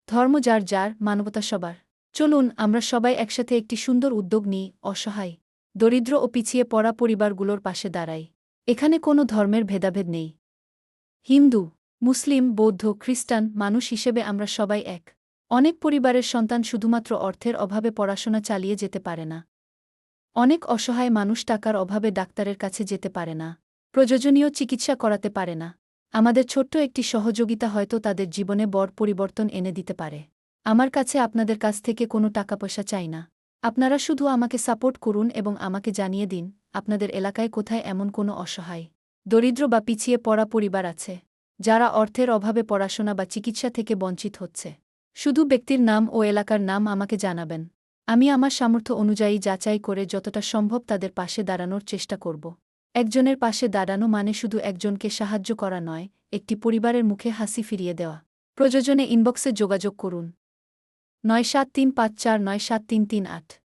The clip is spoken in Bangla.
ধর্ম যার যার, মানবতা সবার। চলুন আমরা সবাই একসাথে একটি সুন্দর উদ্যোগ নিই, অসহায়, দরিদ্র ও পিছিয়ে পড়া পরিবারগুলোর পাশে দাঁড়াই। এখানে কোনো ধর্মের ভেদাভেদ নেই। হিন্দু, মুসলিম, বৌদ্ধ, খ্রিস্টান, মানুষ হিসেবে আমরা সবাই এক। অনেক পরিবারের সন্তান শুধুমাত্র অর্থের অভাবে পড়াশোনা চালিয়ে যেতে পারে না। অনেক অসহায় মানুষ টাকার অভাবে ডাক্তারের কাছে যেতে পারে না, প্রয়োজনীয় চিকিৎসা করাতে পারে না। আমাদের ছোট্ট একটি সহযোগিতা হয়তো তাদের জীবনে বড় পরিবর্তন এনে দিতে পারে। আমার কাছে আপনাদের কাছ থেকে কোনো টাকা পয়সা চাই না। আপনারা শুধু আমাকে সাপোর্ট করুন এবং আমাকে জানিয়ে দিন আপনাদের এলাকায় কোথায় এমন কোনো অসহায়, দরিদ্র বা পিছিয়ে পড়া পরিবার আছে, যারা অর্থের অভাবে পড়াশোনা বা চিকিৎসা থেকে বঞ্চিত হচ্ছে। শুধু ব্যক্তির নাম ও এলাকার নাম আমাকে জানাবেন। আমি আমার সামর্থ্য অনুযায়ী যাচাই করে যতটা সম্ভব তাদের পাশে দাঁড়ানোর চেষ্টা করব। একজনের পাশে দাঁড়ানো মানে শুধু একজনকে সাহায্য করা নয়, একটি পরিবারের মুখে হাসি ফিরিয়ে দেওয়া। প্রয়োজনে ইনবক্সে যোগাযোগ করুন। ৯৭৩৫৪৯৭৩৩৮